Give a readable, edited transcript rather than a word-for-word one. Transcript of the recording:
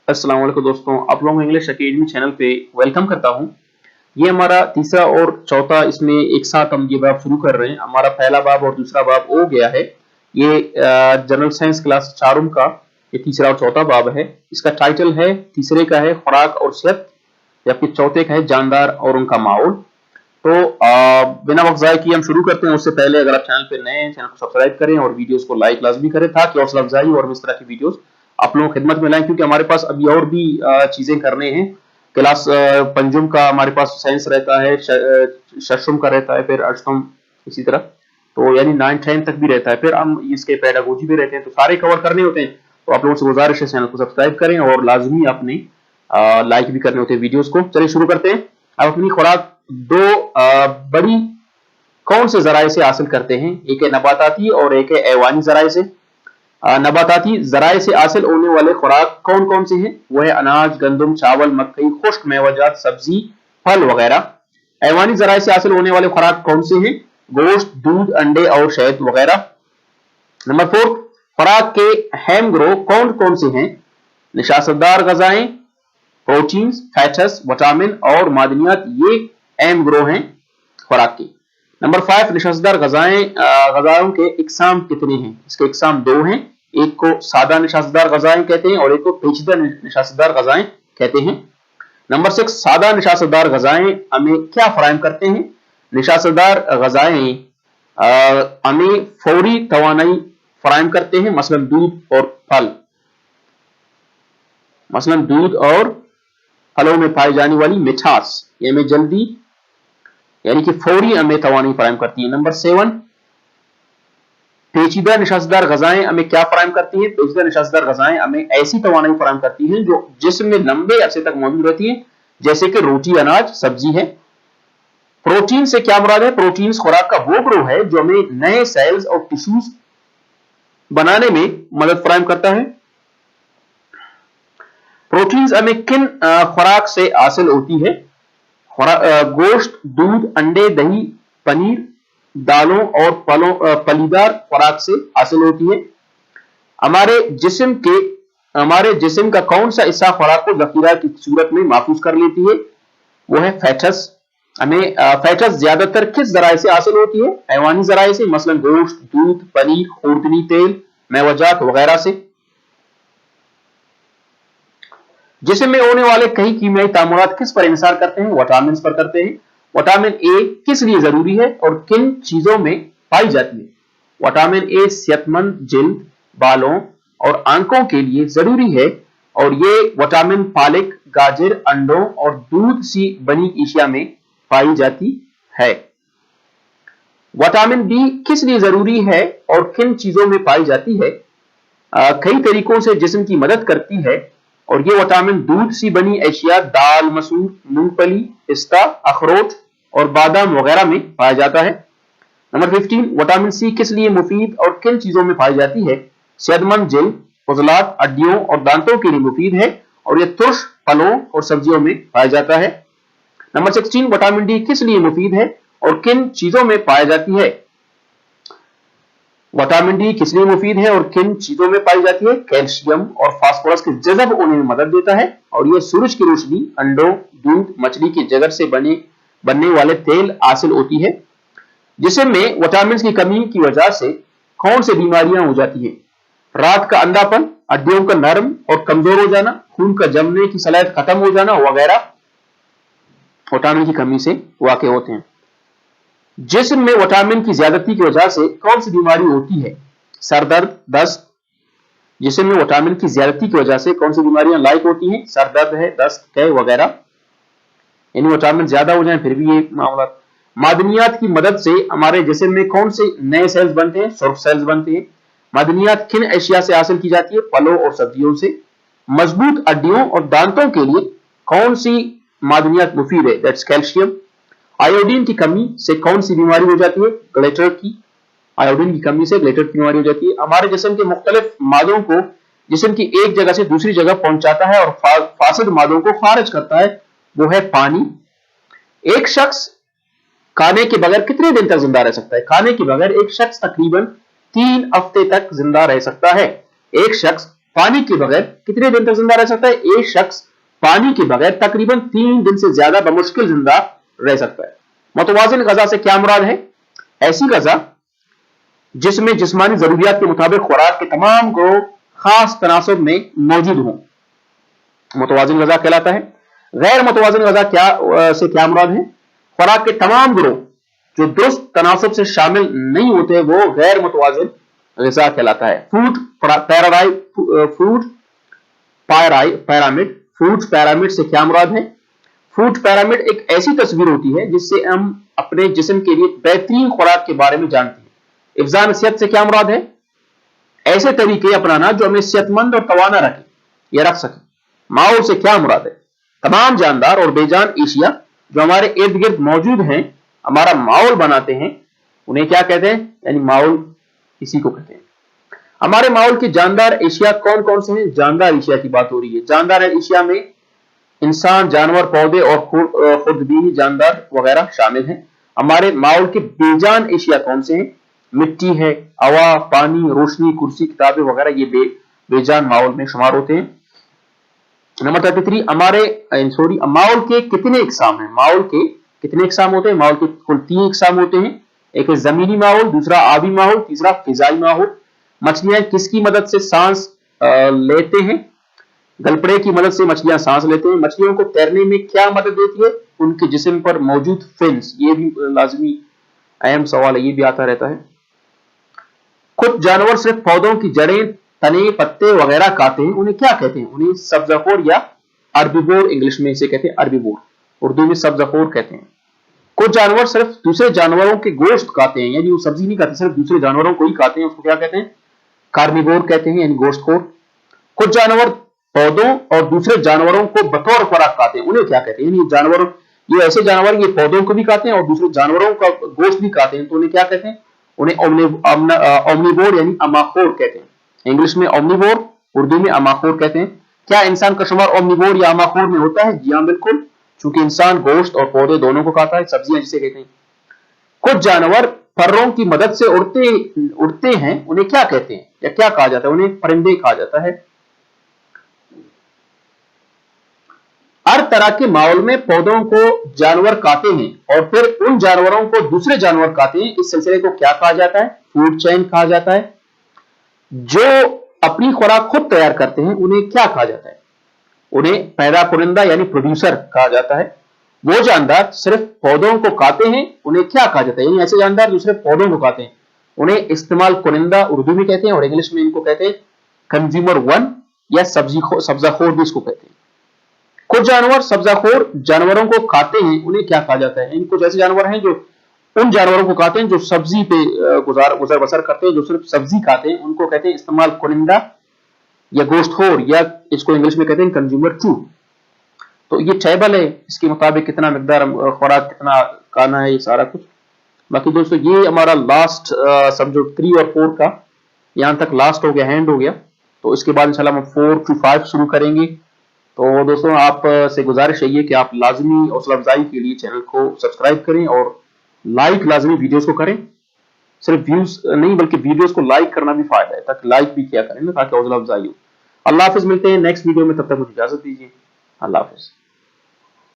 अस्सलाम वालेकुम दोस्तों, आप लोगों को इंग्लिश एकेडमी चैनल पे वेलकम करता हूँ। ये हमारा तीसरा और चौथा, इसमें एक साथ हम ये बाब शुरू कर रहे हैं। हमारा पहला बाब और दूसरा बाब हो गया है। ये जनरल साइंस क्लास चारों का ये तीसरा और चौथा बाब है। इसका टाइटल है, तीसरे का है खुराक और सेहत, जबकि चौथे का है जानदार और उनका माहौल। तो बिना वक्त ज़ाय किए हम शुरू करते हैं। उससे पहले अगर आप चैनल पे नए हैं, चैनल को सब्सक्राइब करें और वीडियोस को लाइक लाजमी करें, ताकि हौसला अफजाई और इस तरह की वीडियोस आप लोगों को खिदमत में लाएं। क्योंकि हमारे पास अभी और भी चीजें करने हैं। क्लास पंजुम का हमारे पास साइंस रहता है, शशुम का रहता है, फिर अष्टम इसी तरह, तो यानी 9 10 तक भी रहता है। फिर हम इसके पेडागोजी भी रहते हैं, तो सारे कवर करने होते हैं। तो आप लोगों से गुजारिश है, चैनल को सब्सक्राइब करें और लाजमी आपने लाइक भी करने होते हैं वीडियोस को। चलिए शुरू करते हैं। अब अपनी खुराक दो बड़ी कौन से जराये से हासिल करते हैं? एक है नबाताती और एक है ऐवानी जराये से। नबाताती जराये से हासिल होने वाले खुराक कौन कौन से हैं? वो है अनाज, गंदम, चावल, मकई, खुश्क मेवाजात, सब्जी, फल वगैरह। ऐवानी जराये से हासिल होने वाले खुराक कौन से हैं? गोश्त, दूध, अंडे और शहद वगैरह। नंबर 4, खुराक के हैम ग्रो कौन कौन से हैं? निशास्तदार गजाएं, प्रोटीन्स, फैट्स, विटामिन और मादनियात, ये अहम ग्रो हैं खुराक की। नंबर 5, निशास्तदार गजाओं के इकसाम कितने हैं? इसके इकसाम 2 हैं। एक को सादा निशास्तदार गजाएं कहते हैं और एक को पेचीदा निशास्तदार गजाएं कहते हैं। नंबर 6, सादा निशास्तदार गजाएं हमें क्या फराहम करते हैं? निशास्तदार गजाएं हमें फौरी तवानाई फराहम करते हैं, मसलन दूध और फल, मसलन दूध और फलों में पाई जाने वाली मिठास, ये हमें जल्दी यानी कि फौरी हमें तवानी फराहम करती है। नंबर 7, पेचीदा निशास्तदार गजाएं हमें क्या फराहम करती है? पेचीदा निशास्तदार गजाएं हमें ऐसी तवानी फराहम करती हैं जो जिस्म में लंबे अरसे तक मौजूद रहती है, जैसे कि रोटी, अनाज, सब्जी है। प्रोटीन से क्या मुराद है? प्रोटीन खुराक का वो ग्रो है जो हमें नए सेल्स और टिश्यूज बनाने में मदद फराहम करता है। प्रोटीन्स हमें किन खुराक से हासिल होती है? गोश्त, दूध, अंडे, दही, पनीर, दालों और फलीदार खुराक से हासिल होती है। हमारे जिस्म का कौन सा हिस्सा खुराक को जखीरा की सूरत में महफूज कर लेती है? वो है फैट्स। हमें फैट्स ज्यादातर किस जराये से हासिल होती है? हैवानी जराये से, मसलन गोश्त, दूध, पनीर, खूर्दनी तेल, मेवाजात वगैरह से। जिस्म में होने वाले कई कीमियाई तामुरात किस पर इंसार करते हैं? विटामिन पर करते हैं। विटामिन ए किस लिए जरूरी है और किन चीजों में पाई जाती है? विटामिन ए सेहतमंद जिल्द, बालों और आंखों के लिए जरूरी है और ये विटामिन पालक, गाजर, अंडों और दूध सी बनी अशिया में पाई जाती है। विटामिन बी किस लिए जरूरी है और किन चीजों में पाई जाती है? कई तरीकों से जिस्म की मदद करती है और ये विटामिन दूध सी बनी अशिया, दाल, मसूर, मूंगफली, पिस्ता, अखरोट और बादाम वगैरह में पाया जाता है। नंबर 15, विटामिन सी किस लिए मुफीद और किन चीजों में पाई जाती है? सेहतमंद जिल्द, उजलात, हड्डियों और दांतों के लिए मुफीद है और यह तुर्श फलों और सब्जियों में पाया जाता है। नंबर 16, विटामिन डी किस लिए मुफीद है और किन चीजों में पाया जाती है? विटामिन डी किस लिए मुफीद है और किन चीजों में पाई जाती है? कैल्शियम और फास्फोरस के जज़ब होने में मदद देता है और यह सूरज की रोशनी, अंडों, दूध, मछली के जगर से बनने वाले तेल हासिल होती है। जिस्म में विटामिन की कमी की वजह से कौन सी बीमारियां हो जाती हैं? रात का अंधापन, हड्डियों का नरम और कमजोर हो जाना, खून का जमने की सलाहियत खत्म हो जाना वगैरह विटामिन की कमी से वाक़ई होते हैं। जिस्म में विटामिन की ज्यादती की वजह से कौन सी बीमारी होती है? सर दर्द, दस्त। जिस्म में विटामिन की ज्यादती की वजह से कौन सी बीमारियां लाइक होती हैं? सर दर्द है, दस्त है वगैरह। यानी विटामिन ज्यादा हो जाए फिर भी ये मामला। मादनियात की मदद से हमारे जिस्म में कौन से नए सेल्स बनते हैं? सुर्ख सेल्स बनते हैं। मादनियात किन अशिया से हासिल की जाती है? फलों और सब्जियों से। मजबूत हड्डियों और दांतों के लिए कौन सी मादनियात मुफीद है? That's calcium. आयोडीन की कमी से कौन सी बीमारी हो जाती है? ग्लेटर की। आयोडीन की कमी से ग्लेटर की बीमारी हो जाती है। हमारे जिस्म के मुख्तलिफ मादों को जिस्म की एक जगह से दूसरी जगह पहुंचाता है और फासिद मादों को खारिज करता है, वो है पानी। एक शख्स खाने के बगैर कितने दिन तक जिंदा रह सकता है? खाने के बगैर एक शख्स तकरीबन 3 हफ्ते तक जिंदा रह सकता है। एक शख्स पानी के बगैर कितने दिन तक जिंदा रह सकता है? एक शख्स पानी के बगैर तकरीबन 3 दिन से ज्यादा बमुश्किल जिंदा रह सकता है। मुतवाज़िन ग़िज़ा से क्या मुराद है? ऐसी ग़िज़ा जिसमें जिस्मानी जरूरियात के मुताबिक खुराक के तमाम ग्रोह खास तनासब में मौजूद हों, मुतवाज़िन ग़िज़ा कहलाता है। गैर मुतवाज़िन ग़िज़ा क्या मुराद है? खुराक के तमाम ग्रोह जो दुरुस्त तनासब से शामिल नहीं होते वो गैर मुतवाज़िन ग़िज़ा कहलाता है। फूड पैरामिड से क्या मुराद है? फूड पैरामिड एक ऐसी तस्वीर होती है जिससे हम अपने जिस्म के लिए बेहतरीन खुराक के बारे में जानते हैं। इफ़्ज़ा नसीहत से क्या मुराद है? ऐसे तरीके अपनाना जो हमें सेहतमंद और तवाना रखे या रख सके। माहौल से क्या मुराद है? तमाम जानदार और बेजान एशिया जो हमारे इर्द गिर्द मौजूद हैं, हमारा माहौल बनाते हैं, उन्हें क्या कहते हैं? यानी माहौल इसी को कहते हैं। हमारे माहौल के जानदार एशिया कौन कौन से हैं? जानदार एशिया की बात हो रही है। जानदार एशिया में इंसान, जानवर, पौधे और खुर्दबीनी जानदार वगैरह शामिल हैं। हमारे माहौल के बेजान एशिया कौन से हैं? मिट्टी है, हवा, पानी, रोशनी, कुर्सी, किताबें वगैरह, ये बेजान माहौल में शुमार होते हैं। नंबर 33, माहौल के कितने इकसाम हैं? माहौल के कितने इकसाम होते हैं? माहौल के कुल 3 इकसाम होते हैं। एक है जमीनी माहौल, दूसरा आबी माहौल, तीसरा फिजाई माहौल। मछलियां किसकी मदद से सांस लेते हैं? गलपड़े की मदद से मछलियां सांस लेते हैं। मछलियों को तैरने में क्या मदद देती है? उनके जिस्म पर मौजूद फिन्स। ये भी लाजमी अहम सवाल है, ये भी आता रहता है। कुछ जानवर सिर्फ पौधों की जड़ें, तने, पत्ते वगैरह खाते हैं, उन्हें क्या कहते हैं? उन्हें सब्ज़ाखोर या अर्बीवोर, इंग्लिश में इसे कहते हैं अर्बीवोर, उर्दू में सब्ज़ाखोर कहते हैं। कुछ जानवर सिर्फ दूसरे जानवरों के गोश्त खाते हैं, यानी वो सब्जी नहीं खाते, सिर्फ दूसरे जानवरों को ही खाते हैं, उसको क्या कहते हैं? कार्निवोर कहते हैं, यानी गोश्तखोर। कुछ जानवर पौधों और दूसरे जानवरों को बतौर खुराक खाते हैं, उन्हें क्या कहते हैं? यानी जानवर, ये ऐसे जानवर ये पौधों को भी खाते हैं और दूसरे जानवरों का गोश्त भी खाते हैं, तो उन्हें क्या कहते हैं? उन्हें ओमनिवोर यानी अमाखोर कहते हैं। इंग्लिश में ओमनिवोर, उर्दू में अमाखोर कहते हैं। क्या इंसान का शुमार ओमनिवोर या अमाखोर में होता है? जी हाँ, बिल्कुल, चूंकि इंसान गोश्त और पौधे दोनों को खाता है, सब्जियां जिसे कहते हैं। कुछ जानवर फरों की मदद से उड़ते हैं, उन्हें क्या कहते हैं या क्या कहा जाता है? उन्हें परिंदे कहा जाता है। हर तरह के माहौल में पौधों को जानवर खाते हैं और फिर उन जानवरों को दूसरे जानवर खाते हैं, इस सिलसिले को क्या कहा जाता है? फूड चेन कहा जाता है। जो अपनी खुराक खुद तैयार करते हैं उन्हें क्या कहा जाता है? उन्हें पैदा कुनिंदा यानी प्रोड्यूसर कहा जाता है। वो जानदार सिर्फ पौधों को खाते हैं, उन्हें क्या कहा जाता है? यानी ऐसे जानदार जो सिर्फ पौधों को खाते हैं, उन्हें इस्तेमाल कुनिंदा उर्दू में कहते हैं और इंग्लिश में इनको कहते हैं कंज्यूमर वन या सब्जाखोर भी इसको कहते हैं। कुछ जानवर सब्जाखोर जानवरों को खाते हैं, उन्हें क्या कहा जाता है? कुछ ऐसे जानवर हैं जो उन जानवरों को खाते हैं जो सब्जी पे गुजर बसर करते हैं, जो सिर्फ सब्जी खाते हैं, उनको कहते हैं इस्तेमाल कुनिंदा या गोश्तखोर, या इसको इंग्लिश में कहते हैं कंज्यूमर टू। तो ये टेबल है, इसके मुताबिक कितना मिकदार खुराक कितना खाना है, ये सारा कुछ। बाकी दोस्तों ये हमारा लास्ट सब्जेक्ट 3 और 4 का यहाँ तक लास्ट हो गया, हैंड हो गया। तो इसके बाद इंशाल्लाह हम 4 to 5 शुरू करेंगे। तो दोस्तों आप से गुजारिश है कि आप लाजमी हौसला अफजाई के लिए चैनल को सब्सक्राइब करें और लाइक लाजमी वीडियोस को करें। सिर्फ व्यूज नहीं बल्कि वीडियोस को लाइक करना भी फायदा है, ताकि लाइक भी किया करें ना, ताकि हौसला अफजाई हो। अल्लाह हाफिज, मिलते हैं नेक्स्ट वीडियो में, तब तक मुझे इजाजत दीजिए। अल्लाह हाफिज।